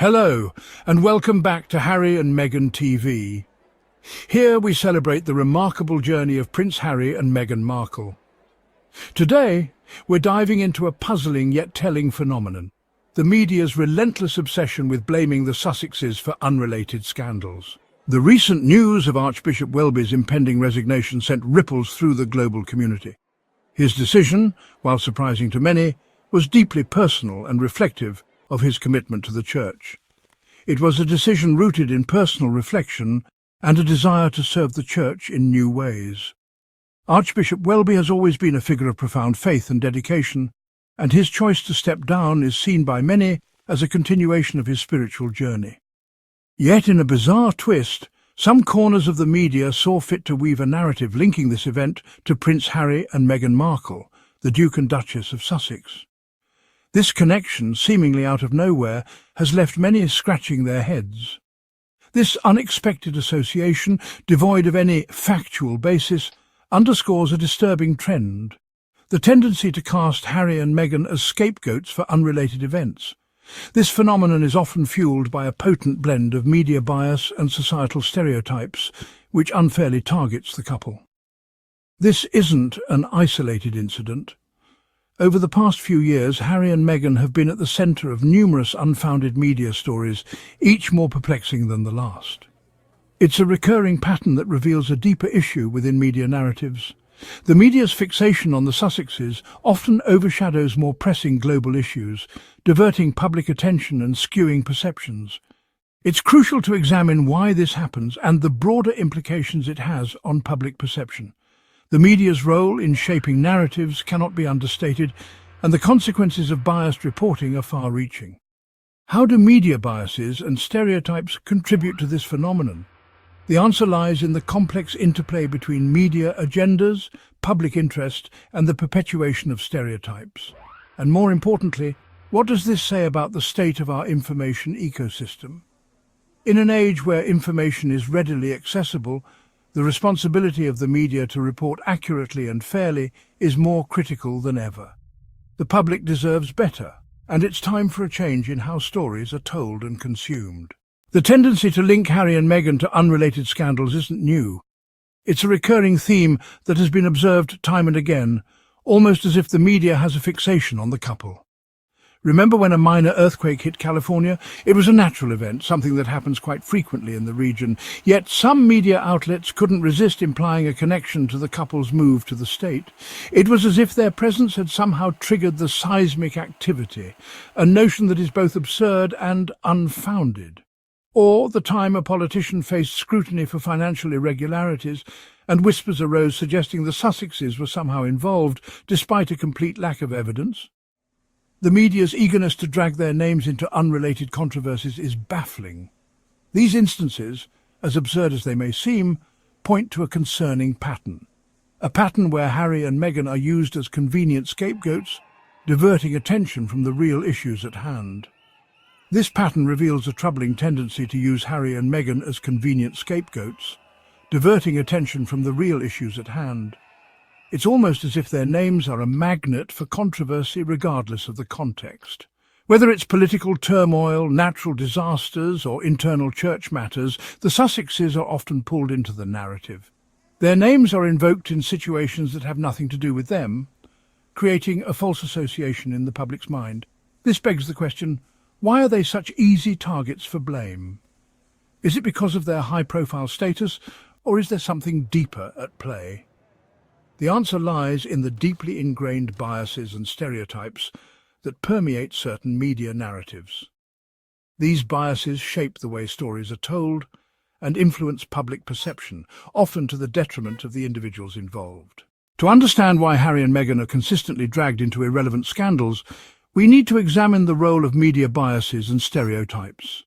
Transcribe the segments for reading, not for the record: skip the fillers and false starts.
Hello, and welcome back to Harry and Meghan TV. Here we celebrate the remarkable journey of Prince Harry and Meghan Markle. Today, we're diving into a puzzling yet telling phenomenon: the media's relentless obsession with blaming the Sussexes for unrelated scandals. The recent news of Archbishop Welby's impending resignation sent ripples through the global community. His decision, while surprising to many, was deeply personal and reflective of his commitment to the Church. It was a decision rooted in personal reflection and a desire to serve the Church in new ways. Archbishop Welby has always been a figure of profound faith and dedication, and his choice to step down is seen by many as a continuation of his spiritual journey. Yet, in a bizarre twist, some corners of the media saw fit to weave a narrative linking this event to Prince Harry and Meghan Markle, the Duke and Duchess of Sussex. This connection, seemingly out of nowhere, has left many scratching their heads. This unexpected association, devoid of any factual basis, underscores a disturbing trend: the tendency to cast Harry and Meghan as scapegoats for unrelated events. This phenomenon is often fueled by a potent blend of media bias and societal stereotypes, which unfairly targets the couple. This isn't an isolated incident. Over the past few years, Harry and Meghan have been at the centre of numerous unfounded media stories, each more perplexing than the last. It's a recurring pattern that reveals a deeper issue within media narratives. The media's fixation on the Sussexes often overshadows more pressing global issues, diverting public attention and skewing perceptions. It's crucial to examine why this happens and the broader implications it has on public perception. The media's role in shaping narratives cannot be understated, and the consequences of biased reporting are far-reaching. How do media biases and stereotypes contribute to this phenomenon? The answer lies in the complex interplay between media agendas, public interest, and the perpetuation of stereotypes. And more importantly, what does this say about the state of our information ecosystem? In an age where information is readily accessible, the responsibility of the media to report accurately and fairly is more critical than ever. The public deserves better, and it's time for a change in how stories are told and consumed. The tendency to link Harry and Meghan to unrelated scandals isn't new. It's a recurring theme that has been observed time and again, almost as if the media has a fixation on the couple. Remember when a minor earthquake hit California? It was a natural event, something that happens quite frequently in the region. Yet some media outlets couldn't resist implying a connection to the couple's move to the state. It was as if their presence had somehow triggered the seismic activity, a notion that is both absurd and unfounded. Or the time a politician faced scrutiny for financial irregularities, and whispers arose suggesting the Sussexes were somehow involved, despite a complete lack of evidence. The media's eagerness to drag their names into unrelated controversies is baffling. These instances, as absurd as they may seem, point to a concerning pattern. A pattern where Harry and Meghan are used as convenient scapegoats, diverting attention from the real issues at hand. This pattern reveals a troubling tendency to use Harry and Meghan as convenient scapegoats, diverting attention from the real issues at hand. It's almost as if their names are a magnet for controversy regardless of the context. Whether it's political turmoil, natural disasters, or internal church matters, the Sussexes are often pulled into the narrative. Their names are invoked in situations that have nothing to do with them, creating a false association in the public's mind. This begs the question: why are they such easy targets for blame? Is it because of their high-profile status, or is there something deeper at play? The answer lies in the deeply ingrained biases and stereotypes that permeate certain media narratives. These biases shape the way stories are told and influence public perception, often to the detriment of the individuals involved. To understand why Harry and Meghan are consistently dragged into irrelevant scandals, we need to examine the role of media biases and stereotypes.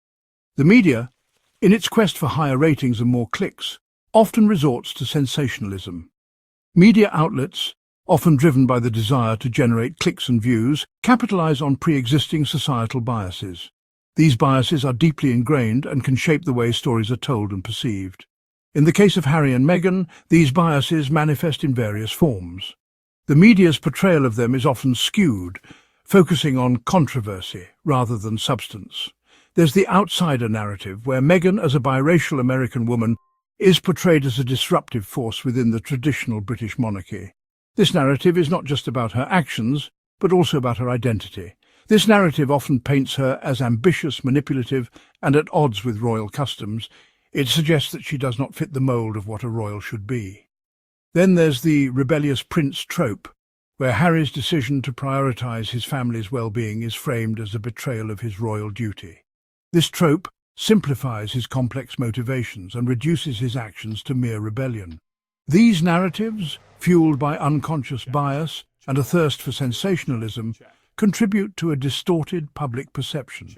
The media, in its quest for higher ratings and more clicks, often resorts to sensationalism. Media outlets, often driven by the desire to generate clicks and views, capitalize on pre-existing societal biases. These biases are deeply ingrained and can shape the way stories are told and perceived. In the case of Harry and Meghan, these biases manifest in various forms. The media's portrayal of them is often skewed, focusing on controversy rather than substance. There's the outsider narrative, where Meghan, as a biracial American woman, is portrayed as a disruptive force within the traditional British monarchy. This narrative is not just about her actions, but also about her identity. This narrative often paints her as ambitious, manipulative, and at odds with royal customs. It suggests that she does not fit the mould of what a royal should be. Then there's the rebellious prince trope, where Harry's decision to prioritise his family's well-being is framed as a betrayal of his royal duty. This trope simplifies his complex motivations and reduces his actions to mere rebellion. These narratives, fueled by unconscious bias and a thirst for sensationalism, contribute to a distorted public perception.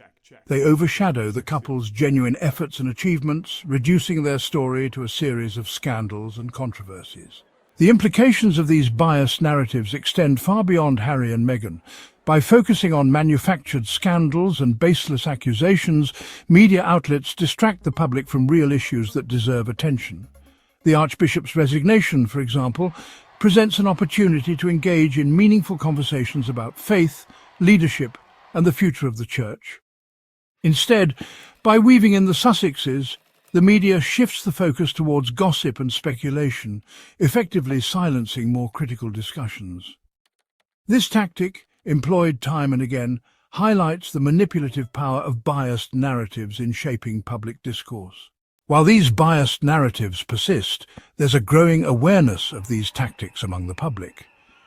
They overshadow the couple's genuine efforts and achievements, reducing their story to a series of scandals and controversies. The implications of these biased narratives extend far beyond Harry and Meghan. By focusing on manufactured scandals and baseless accusations, media outlets distract the public from real issues that deserve attention. The Archbishop's resignation, for example, presents an opportunity to engage in meaningful conversations about faith, leadership, and the future of the Church. Instead, by weaving in the Sussexes, the media shifts the focus towards gossip and speculation, effectively silencing more critical discussions. This tactic, employed time and again, highlights the manipulative power of biased narratives in shaping public discourse. While these biased narratives persist, there's a growing awareness of these tactics among the public.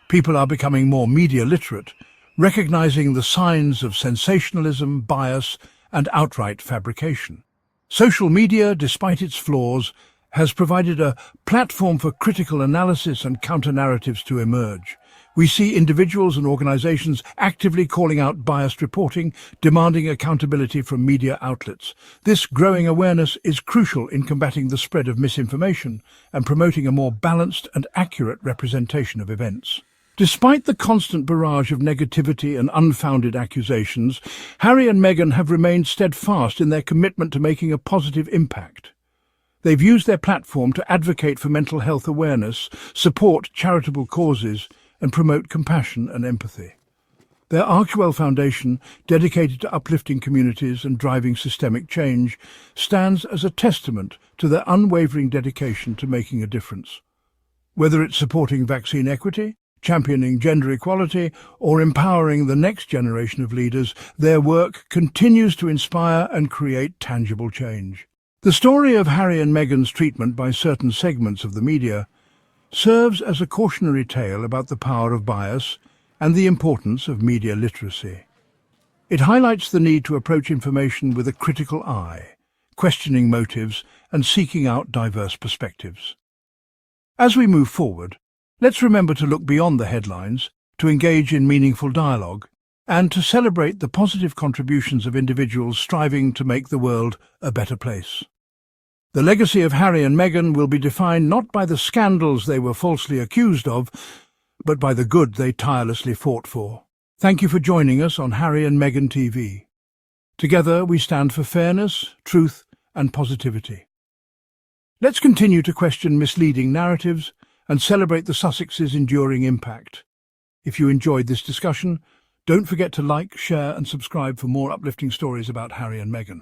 People are becoming more media literate, recognizing the signs of sensationalism, bias, and outright fabrication. Social media, despite its flaws, has provided a platform for critical analysis and counter-narratives to emerge. We see individuals and organizations actively calling out biased reporting, demanding accountability from media outlets. This growing awareness is crucial in combating the spread of misinformation and promoting a more balanced and accurate representation of events. Despite the constant barrage of negativity and unfounded accusations, Harry and Meghan have remained steadfast in their commitment to making a positive impact. They've used their platform to advocate for mental health awareness, support charitable causes, and promote compassion and empathy. Their Archwell Foundation, dedicated to uplifting communities and driving systemic change, stands as a testament to their unwavering dedication to making a difference. Whether it's supporting vaccine equity, championing gender equality, or empowering the next generation of leaders, their work continues to inspire and create tangible change. The story of Harry and Meghan's treatment by certain segments of the media serves as a cautionary tale about the power of bias and the importance of media literacy. It highlights the need to approach information with a critical eye, questioning motives and seeking out diverse perspectives. As we move forward, let's remember to look beyond the headlines, to engage in meaningful dialogue, and to celebrate the positive contributions of individuals striving to make the world a better place. The legacy of Harry and Meghan will be defined not by the scandals they were falsely accused of, but by the good they tirelessly fought for. Thank you for joining us on Harry and Meghan TV. Together we stand for fairness, truth, and positivity. Let's continue to question misleading narratives and celebrate the Sussexes' enduring impact. If you enjoyed this discussion, don't forget to like, share, and subscribe for more uplifting stories about Harry and Meghan.